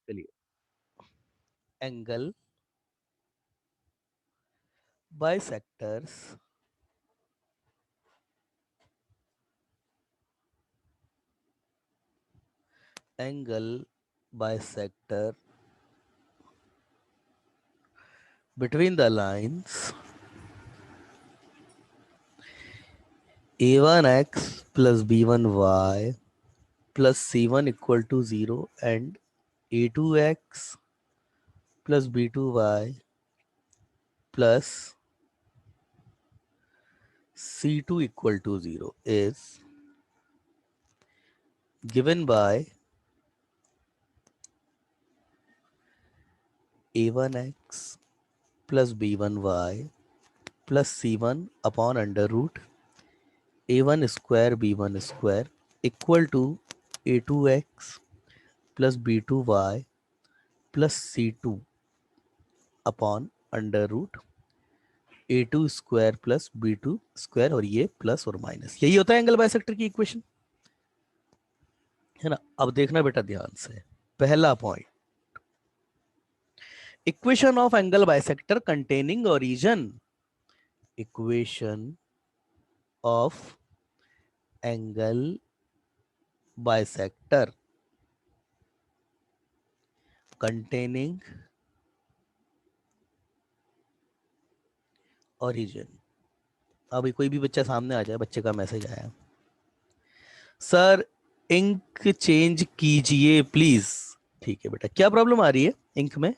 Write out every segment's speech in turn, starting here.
चलिए, angle bisectors angle bisector between the lines a1x plus b1y plus c1 equal to 0 and a2x plus b2y plus c2 equal to 0 is given by a1x plus b1y plus c1 upon under root a1 square b1 square equal to a2x plus b2y plus c2 upon under root A two square plus B two square और ये plus और minus, यही होता है angle bisector की equation, है ना। अब देखना बेटा ध्यान से, पहला point, equation of angle bisector containing origin, equation of angle bisector containing origin. अभी कोई भी बच्चा सामने आ जाए, बच्चे का मैसेज आया, सर इंक चेंज कीजिए प्लीज। ठीक है बेटा, क्या प्रॉब्लम आ रही है इंक में,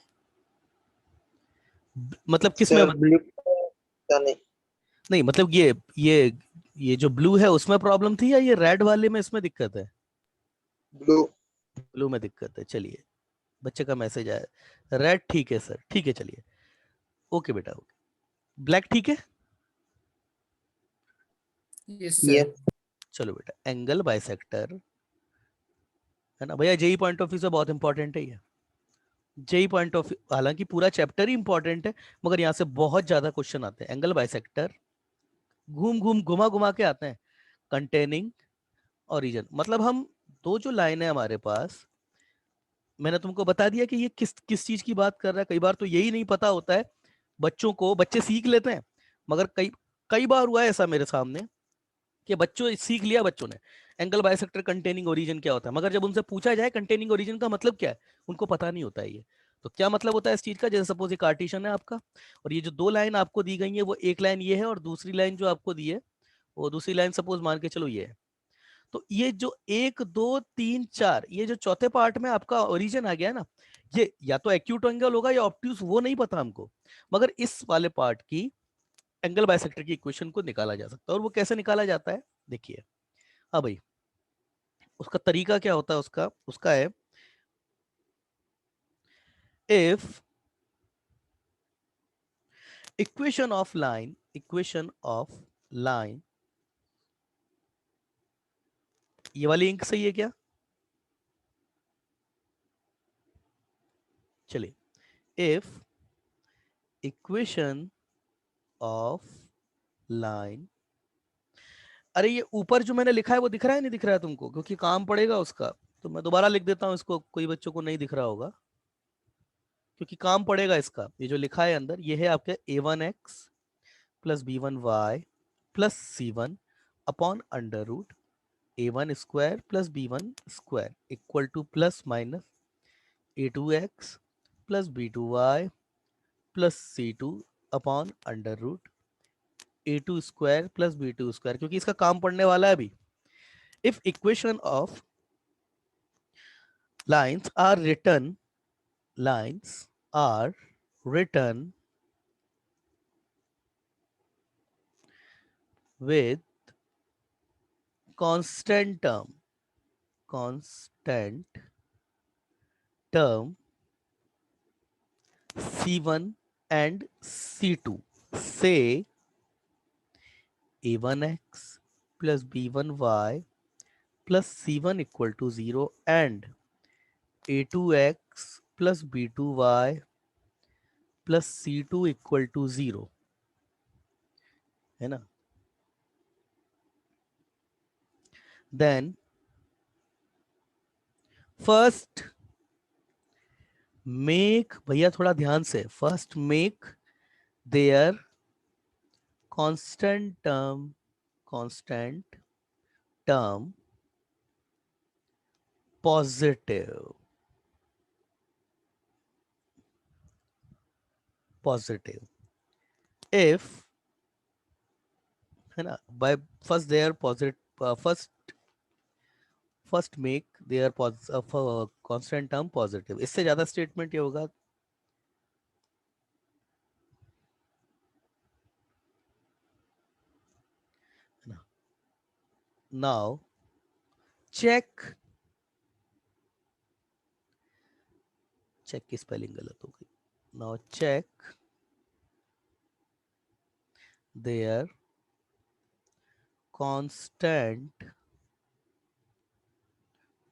मतलब किस में? सर ब्लू का नहीं। नहीं मतलब ये जो ब्लू है उसमें प्रॉब्लम थी या ये रेड वाले में इसमें दिक्कत है? ब्लू। ब्लू में दिक्कत है, चलिए बच्चे का मैसेज आया, रेड ठीक है सर, ठीक है चलिए, ओके बेटा ओके। ब्लैक ठीक है, यस ये सर। चलो बेटा, एंगल बाइसेक्टर, है ना भैया, जेई पॉइंट ऑफ व्यू से बहुत इंपॉर्टेंट है ये, जेई पॉइंट ऑफ व्यू, हालांकि पूरा चैप्टर ही इंपॉर्टेंट है मगर यहाँ से बहुत ज्यादा क्वेश्चन आते हैं। एंगल बाइसेक्टर घूम घूम घुमा घुमा के आते हैं, कंटेनिंग ओरिजिन, मतलब हम दो जो लाइन है हमारे पास, मैंने तुमको बता दिया कि ये किस किस चीज की बात कर रहा है। कई बार तो यही नहीं पता होता है बच्चों को, बच्चे सीख लेते हैं मगर कई कई बार हुआ है ऐसा मेरे सामने कि बच्चों सीख लिया बच्चों ने एंगल बाइसेक्टर कंटेनिंग ओरिजिन क्या होता है, मगर जब उनसे पूछा जाए कंटेनिंग ओरिजिन का मतलब क्या है, उनको पता नहीं होता है ये। तो क्या मतलब होता है इस चीज का, जैसे सपोज ये कार्टेशियन है आपका, और ये जो दो लाइन आपको दी गई है वो एक लाइन ये है और दूसरी लाइन जो आपको दी है वो दूसरी लाइन सपोज मान के चलो ये है। तो ये जो एक दो तीन चार, ये जो चौथे पार्ट में आपका ओरिजिन आ गया ना, ये या तो एक्यूट एंगल होगा या ऑब्ट्यूस, वो नहीं पता हमको, मगर इस वाले पार्ट की एंगल बाइसेक्टर की इक्वेशन को निकाला जा सकता है। और वो कैसे निकाला जाता है देखिए, हाँ भाई, उसका तरीका क्या होता है, उसका उसका है, इफ इक्वेशन ऑफ लाइन, ये वाली इंक सही है क्या? चलिए, इफ इक्वेशन ऑफ लाइन, अरे ये ऊपर जो मैंने लिखा है वो दिख रहा है नहीं दिख रहा है तुमको, क्योंकि काम पड़ेगा उसका, तो मैं दोबारा लिख देता हूँ इसको, कोई बच्चों को नहीं दिख रहा होगा क्योंकि काम पड़ेगा इसका। ये जो लिखा है अंदर ये है आपके a1x plus b1y plus c1 upon under root a1 square plus b1 square equal to plus minus a2x plus b2y plus c2 upon under root a2 square plus b2 square, क्योंकि इसका काम पड़ने वाला है अभी। If equation of lines are written lines are written with constant term c1 and c2, say a1x plus b1y plus c1 equal to 0 and a2x plus b2y plus c2 equal to 0, है ना। Then first make, भैया थोड़ा ध्यान से, first make their constant term positive, positive if, है ना, by first their positive, first make their constant term positive. इससे ज्यादा स्टेटमेंट ये होगा, है ना। नाउ चेक, चेक की स्पेलिंग गलत हो गई, now check their constant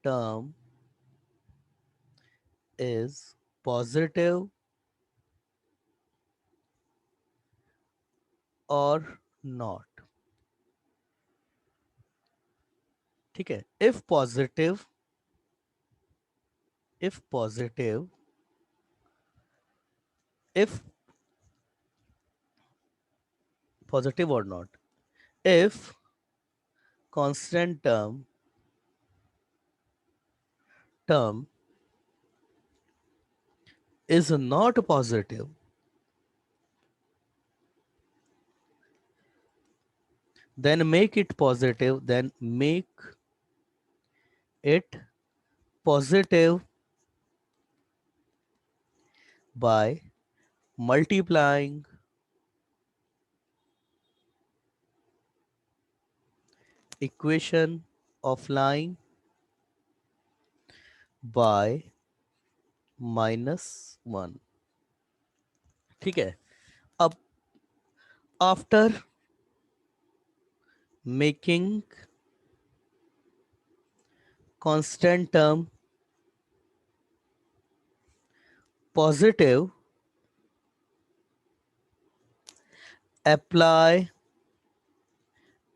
term is positive or not। ठीक है, if positive, if positive, if positive or not, if constant term is not positive, then make it positive, then make it positive by multiplying equation of line by -1। ठीक है, अब after making constant term positive, apply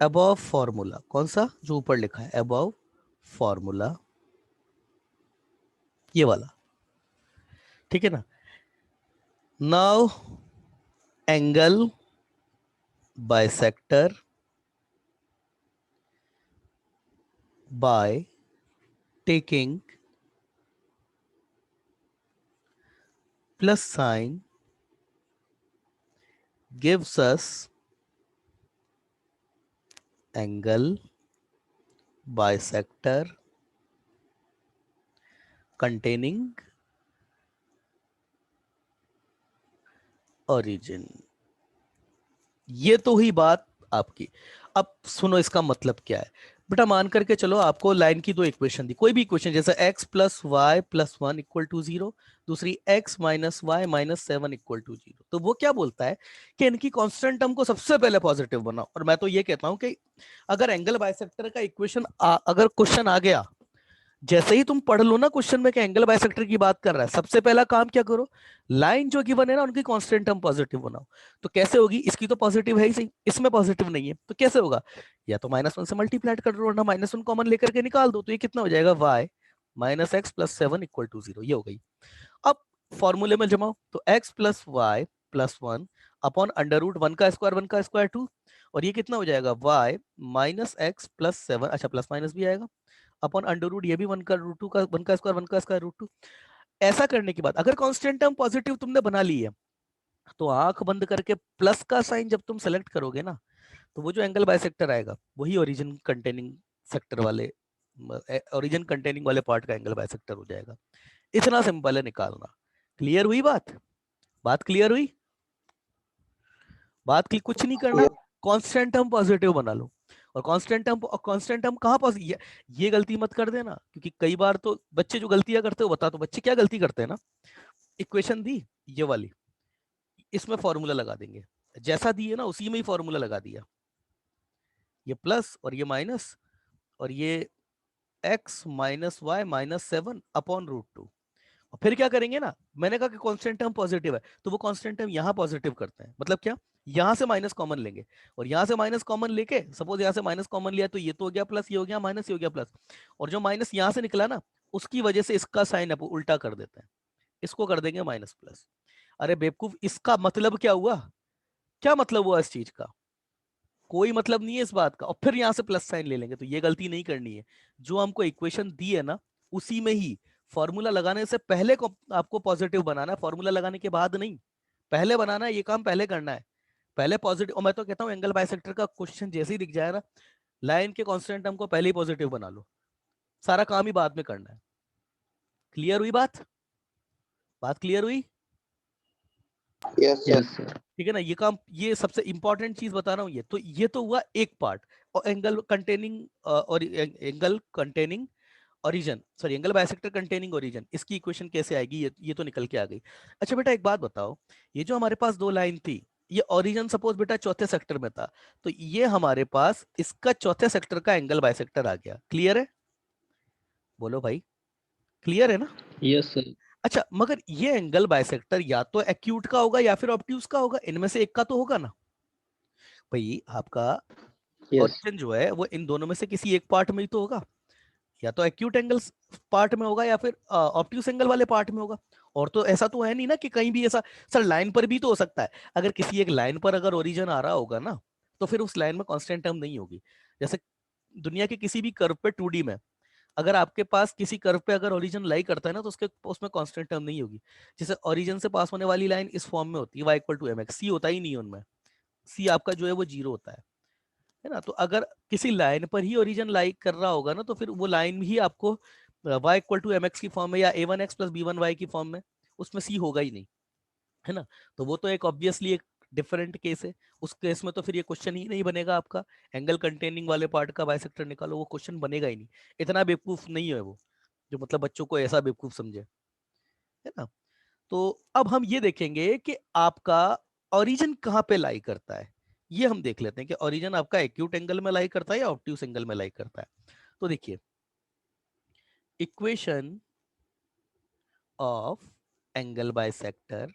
above formula। कौन सा, जो ऊपर लिखा है above formula, ये वाला, ठीक है ना। Now angle bisector by taking plus sign gives us angle bisector containing origin। ये तो हुई बात आपकी। अब सुनो इसका मतलब क्या है। बेटा मान करके चलो आपको लाइन की दो इक्वेशन दी, कोई भी इक्वेशन, जैसे x plus y plus one equal to zero, दूसरी x minus y minus seven equal to zero. तो वो क्या बोलता है कि इनकी कांस्टेंट टर्म को सबसे पहले पॉजिटिव बनाओ। और मैं तो ये कहता हूं कि अगर एंगल बाइसेक्टर का इक्वेशन अगर क्वेश्चन आ गया, जैसे ही तुम पढ़ लो ना क्वेश्चन में कि एंगल बाइसेक्टर की बात कर रहा है, सबसे पहला काम क्या करो, लाइन जो गिवन है ना उनकी कांस्टेंट टर्म पॉजिटिव बनाओ। तो कैसे होगी, इसकी तो पॉजिटिव है ही सही, इसमें पॉजिटिव नहीं है, तो कैसे होगा, या तो -1 से मल्टीप्लाई कर दो ना -1 कॉमन लेकर के निकाल दो, तो ये कितना हो जाएगा, y minus x plus seven equal to zero, ये हो गई। अब फॉर्मूले में जमाओ, तो x plus y plus one upon under root one का स्क्वायर टू, और ये कितना हो जाएगा, y minus x plus seven, अच्छा प्लस माइनस भी आएगा, अपॉन अंडर रूट ये भी वन का रूट टू का वन का स्क्वायर रूट टू। ऐसा करने के बाद अगर कांस्टेंट टर्म पॉजिटिव तुमने बना ली है, तो आंख बंद करके प्लस का साइन जब तुम सेलेक्ट करोगे ना, तो वो जो एंगल बाइसेक्टर आएगा वही ओरिजिन कंटेनिंग सेक्टर वाले, ओरिजिन कंटेनिंग वाले पार्ट का एंगल बाइसेक्टर हो जाएगा। इतना सिंपल है निकालना। क्लियर हुई बात, बात क्लियर हुई, बात की कुछ नहीं करना, कांस्टेंट टर्म पॉजिटिव बना लो। और कांस्टेंट टर्म कहाँ पॉजिटिव, ये गलती मत कर देना, क्योंकि कई बार तो बच्चे जो गलतियां करते हो, बता तो बच्चे क्या गलती करते हैं ना, इक्वेशन दी ये वाली, इसमें फॉर्मूला लगा देंगे, जैसा दी है ना उसी में ही फॉर्मूला लगा दिया, ये प्लस और ये माइनस, और ये x minus y minus seven upon root two. फिर क्या करेंगे ना, मैंने कहा कि कांस्टेंट टर्म पॉजिटिव है, तो वो कांस्टेंट टर्म यहां पॉजिटिव करते हैं, मतलब क्या, यहां से माइनस कॉमन लेंगे, और यहां से माइनस कॉमन लेके, सपोज यहां से माइनस कॉमन लिया तो ये तो हो गया प्लस, ये हो गया माइनस, ये हो गया प्लस, और जो माइनस यहां से निकला ना, उसकी वजह से इसका साइन उल्टा कर देते हैं। इसको कर देंगे माइनस प्लस। अरे बेवकूफ, इसका मतलब क्या हुआ? क्या मतलब हुआ इस चीज का? कोई मतलब नहीं है इस बात का, और फिर यहाँ से प्लस साइन ले लेंगे, तो ये गलती नहीं करनी है। जो हमको इक्वेशन दी है ना, उसी में ही फॉर्मूला लगाने से पहले को आपको पॉजिटिव बनाना है, फॉर्मूला लगाने के बाद नहीं। पहले बनाना है, ये काम पहले करना है। पहले पॉजिटिव, और मैं तो कहता हूँ एंगल बाइसेक्टर का क्वेश्चन जैसे ही दिख जाए ना, लाइन के कांस्टेंट टर्म को पहले ही पॉजिटिव बना लो, सारा काम ही बाद में करना है। क्लियर हुई बात? बात क्लियर हुई? Yes sir. Yes sir. ठीक है ना, ये काम, ये सबसे इंपॉर्टेंट चीज बता रहा हूँ। ये तो हुआ एक पार्ट। और एंगल कंटेनिंग, और angle containing origin, sorry angle bisector containing origin, इसकी इक्वेशन कैसे आएगी, ये तो निकल के आ गई। अच्छा बेटा एक बात बताओ, ये जो हमारे पास दो लाइन थी, ये ओरिजिन सपोज बेटा चौथे सेक्टर में था, तो ये हमारे पास इसका चौथे सेक्टर का एंगल बाइसेक्टर आ गया। क्लियर है? बोलो भाई, क्लियर है ना? Yes sir. अच्छा, मगर ये एंगल बाइसेक्टर या तो एक्यूट का होगा या फिर ऑब्ट्यूज का होगा, इनमें से एक का तो होगा ना भाई। आपका यस। ओरिजिन जो है वो इन दोनों में से किसी एक पार्ट में ही तो होगा, या तो एक्यूट एंगल पार्ट में होगा या फिर ऑब्ट्यूज एंगल वाले पार्ट में होगा। और तो ऐसा तो है नहीं ना कि कहीं भी ऐसा, सर लाइन पर भी तो हो सकता है। अगर किसी एक लाइन पर अगर ओरिजिन आ रहा होगा ना, तो फिर उस लाइन में कांस्टेंट टर्म नहीं होगी। जैसे दुनिया के किसी भी कर्व पे 2D में, अगर आपके पास किसी कर्व पे अगर ओरिजिन लाई करता है ना, तो उसके उसमें कांस्टेंट टर्म नहीं होगी। जैसे ओरिजिन से पास होने वाली लाइन इस फॉर्म में होती है, y इक्वल टू mx, सी होता ही नहीं है उनमें। सी आपका जो है वो जीरो होता है ना। तो अगर किसी लाइन पर ही ओरिजिन लाई कर रहा होगा ना, तो फिर वो लाइन ही आपको y इक्वल टू mx की फॉर्म में या a1x प्लस b1y की फॉर्म में, उसमें c होगा ही नहीं, है ना। तो वो तो एक ऑब्वियसली एक डिफरेंट केस है। उस केस में तो फिर ये क्वेश्चन ही नहीं बनेगा आपका, एंगल कंटेनिंग वाले पार्ट का बाइसेक्टर निकालो, वो क्वेश्चन बनेगा ही नहीं। इतना बेवकूफ नहीं है वो, जो मतलब बच्चों को ऐसा बेवकूफ समझे, है ना। तो अब हम ये देखेंगे कि आपका ओरिजिन कहाँ पे लाई करता है। ये हम देख लेते हैं कि ओरिजिन आपका एक्यूट एंगल में लाई करता है या ऑब्ट्यूस एंगल में लाई करता है। तो देखिए, equation of angle bisector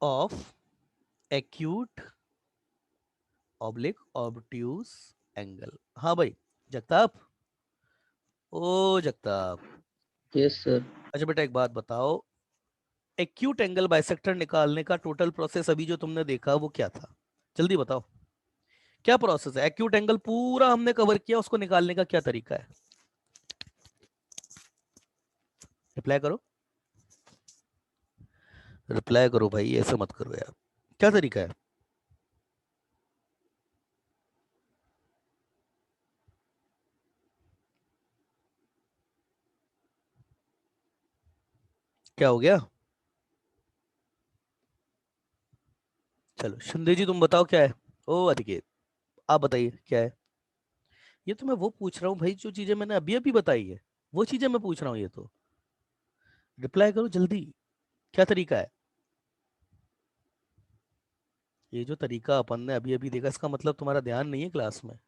of acute oblique obtuse angle. हाँ भाई जगताप, ओ जगताप। Yes sir. अच्छा बेटा एक बात बताओ, एक्यूट एंगल बाइसेक्टर निकालने का टोटल प्रोसेस अभी जो तुमने देखा वो क्या था? जल्दी बताओ, क्या प्रोसेस है? एक्यूट एंगल पूरा हमने कवर किया, उसको निकालने का क्या तरीका है? रिप्लाई करो, रिप्लाई करो भाई, ऐसे मत करो यार, क्या तरीका है? क्या हो गया? चलो शिंदे जी तुम बताओ क्या है। ओ अधिकेत, आप बताइए क्या है। ये तो मैं वो पूछ रहा हूँ भाई, जो चीजें मैंने अभी अभी बताई है वो चीजें मैं पूछ रहा हूँ। ये तो रिप्लाई करो जल्दी, क्या तरीका है? ये जो तरीका अपन ने अभी अभी देखा, इसका मतलब तुम्हारा ध्यान नहीं है क्लास में,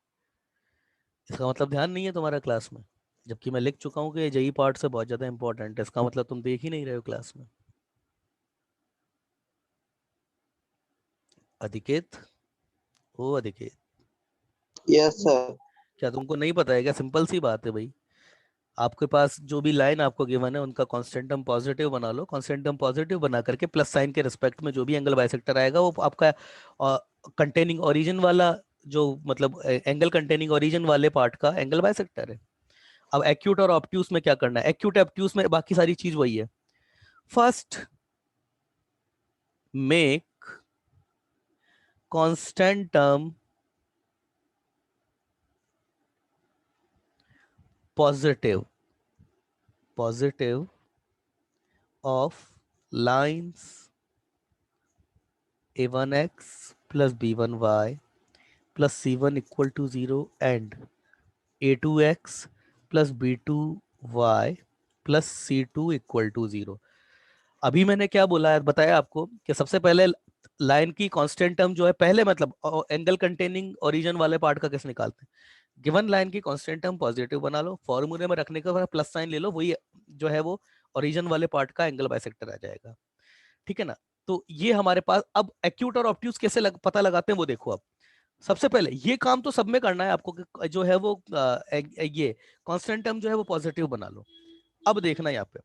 इसका मतलब ध्यान नहीं है तुम्हारा क्लास में। जबकि मैं लिख चुका हूँ कि ये जेई पार्ट से बहुत ज्यादा इंपॉर्टेंट है, इसका मतलब तुम देख ही नहीं रहे हो क्लास में। अधिकेत, ओ अधिकेत, यस सर। क्या तुमको नहीं पता है क्या? सिंपल सी बात है भाई, आपके पास जो भी लाइन आपको गिवन है उनका कांस्टेंट टर्म पॉजिटिव बना लो, कांस्टेंट टर्म पॉजिटिव बना करके प्लस साइन के रिस्पेक्ट में जो भी एंगल बाइसेक्टर आएगा वो आपका कंटेनिंग ओरिजिन वाला, जो मतलब एंगल कंटेनिंग ओरिजिन वाले पार्ट का एंगल बाइसेक्टर है। अब एक्यूट और ऑब्ट्यूस में क्या करना है? एक्यूट ऑब्ट्यूस में बाकी सारी चीज वही है। First make constant term positive, positive of lines a1x plus b1y plus c1 equal to 0 and a2x plus b2y plus c2 equal to 0। अभी मैंने क्या बोला है बताया आपको कि सबसे पहले लाइन की कांस्टेंट टर्म जो है, पहले मतलब एंगल कंटेनिंग ओरिजिन वाले पार्ट का कैसे निकालते हैं। गिवन लाइन की कांस्टेंट टर्म पॉजिटिव बना लो, फॉर्मूले में रखने के बाद प्लस साइन ले लो, वही जो है वो ओरिजिन वाले पार्ट का एंगल बाइसेक्टर आ जाएगा। ठीक है ना। तो ये हमारे पास अब एक्यूट और ऑब्ट्यूज कैसे पता लगाते हैं वो देखो। अब सबसे पहले ये काम तो सब में करना है आपको कि जो है वो ये कांस्टेंट टर्म जो है वो पॉजिटिव बना लो। अब देखना यहाँ पे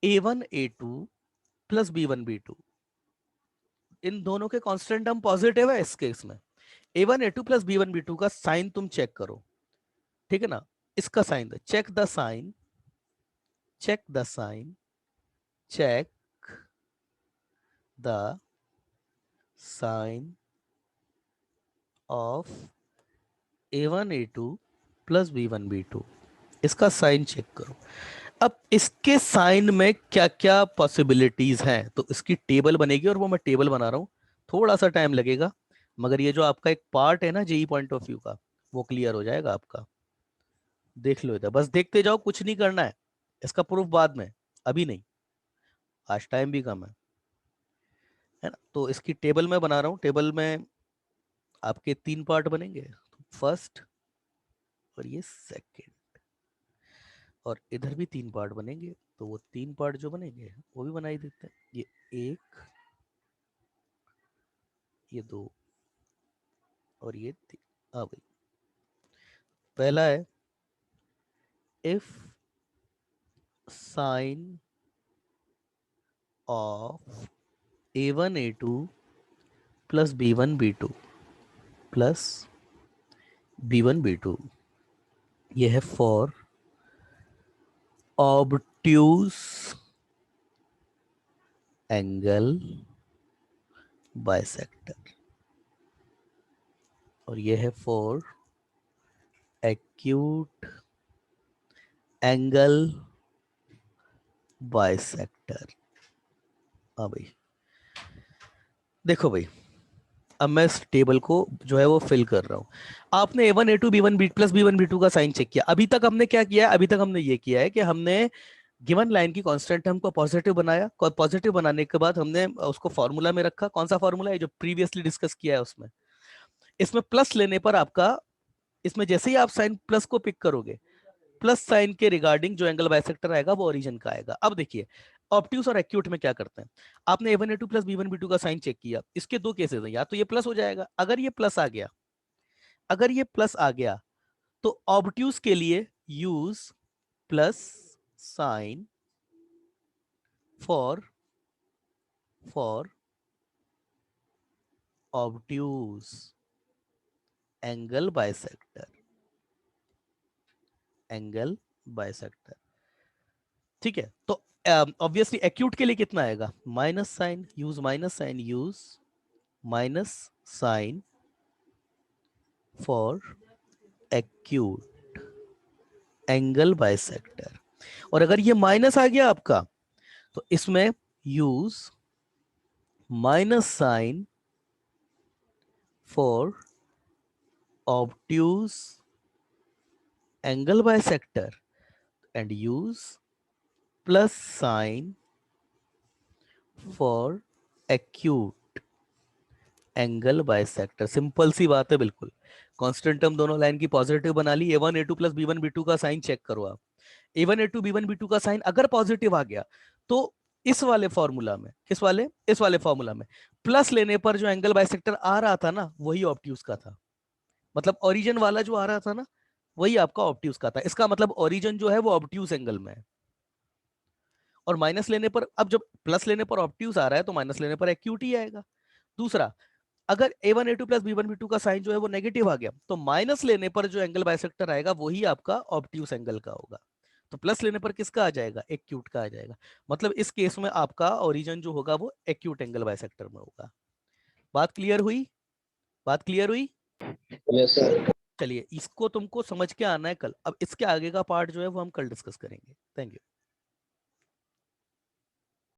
a1 a2 plus b1 b2, इन दोनों के कांस्टेंट टर्म पॉजिटिव है इस केस में। a1 a2 plus b1 b2 का साइन तुम चेक करो, ठीक है ना। इसका sign check the sign, check the sign, check the sign of a1 a2 plus b1 b2, इसका साइन चेक करो। अब इसके साइन में क्या क्या पॉसिबिलिटीज हैं, तो इसकी टेबल बनेगी और वो मैं टेबल बना रहा हूं, थोड़ा सा टाइम लगेगा, मगर ये जो आपका एक पार्ट है ना जेई पॉइंट ऑफ व्यू का, वो क्लियर हो जाएगा आपका। देख लो इधर, बस देखते जाओ, कुछ नहीं करना है, इसका प्रूफ बाद में, अभी नहीं, आज टाइम भी कम है ना। तो इसकी टेबल मैं बना रहा हूँ, टेबल में आपके 3 पार्ट बनेंगे, फर्स्ट और ये सेकेंड, और इधर भी 3 पार्ट बनेंगे। तो वो 3 पार्ट जो बनेंगे वो भी बना ही देते हैं। ये 1, ये 2 और ये 3। आ गई। पहला है if sign of a1 a2 plus b1 b2 plus b1 b2, ये है फॉर ऑब्ट्यूज एंगल बाइसेक्टर, और ये है फॉर एक्यूट एंगल बाइसेक्टर। हाँ भाई, देखो भाई, अब मैं इस टेबल को जो है वो फिल कर रहा हूं। आपने a1 a2 b1 b plus b1 b2 का साइन चेक किया। अभी तक हमने क्या किया है, अभी तक हमने ये किया है कि हमने गिवन लाइन की कांस्टेंट टर्म को पॉजिटिव बनाया, पॉजिटिव बनाने के बाद हमने उसको फॉर्मूला में रखा। कौन सा फॉर्मूला है, जो प्रीवियसली डिस्कस किया है उसमें। इसमें प्लस लेने पर आपका, इसमें जैसे ही आप साइन प्लस को पिक करोगे, प्लस साइन के रिगार्डिंग जो एंगल बाइसेक्टर आएगा वो ओरिजिन का आएगा। अब देखिए ऑब्ट्यूस और एक्यूट में क्या करते हैं, आपने a1 a2 plus b1 b2 का साइन चेक किया, इसके 2 केसेस हैं, या तो ये प्लस हो जाएगा, अगर ये प्लस आ गया, अगर ये प्लस आ गया तो ऑब्ट्यूस के लिए use plus sign for obtuse angle bisector, angle bisector, ठीक है। तो ऑब्वियसली एक्यूट के लिए कितना आएगा, minus sign, use minus sign, use minus sign for acute angle bisector. और अगर ये माइनस आ गया आपका, तो इसमें use minus sign for obtuse angle bisector and use plus sign for acute angle bisector. Simple सी बात है बिल्कुल। कांस्टेंट टर्म दोनों लाइन की पॉजिटिव बना ली, a1 a2 plus b1 b2 का साइन चेक करो आप। a1 a2 b1 b2 का साइन अगर पॉजिटिव आ गया तो इस वाले फॉर्मूला में, किस वाले, इस वाले फॉर्मूला में प्लस लेने पर जो एंगल बाइसेक्टर आ रहा था ना, वही ऑब्ट्यूज का था। मतलब ओरिजिन वाला जो आ रहा था ना, वही आपका ऑब्ट्यूज का था। इसका मतलब ओरिजिन जो है वो ऑब्ट्यूज एंगल में है। और माइनस लेने पर, अब जब प्लस लेने पर ऑब्ट्यूज आ रहा है तो माइनस लेने पर एक्यूट ही आएगा। दूसरा, अगर a1 a2 plus b1 b2 का साइन जो है वो नेगेटिव आ गया, तो माइनस लेने पर जो एंगल बाइसेक्टर आएगा वही आपका ऑब्ट्यूस एंगल का होगा। तो प्लस लेने पर किसका आ जाएगा, एक्यूट का आ जाएगा। मतलब इस केस में आपका ओरिजिन जो होगा वो एक्यूट एंगल बाइसेक्टर में होगा। बात क्लियर हुई, बात क्लियर हुई। Yes sir. चलिए, इसको तुमको समझ के आना है कल। अब इसके आगे का पार्ट जो है वो हम कल डिस्कस करेंगे। Thank you.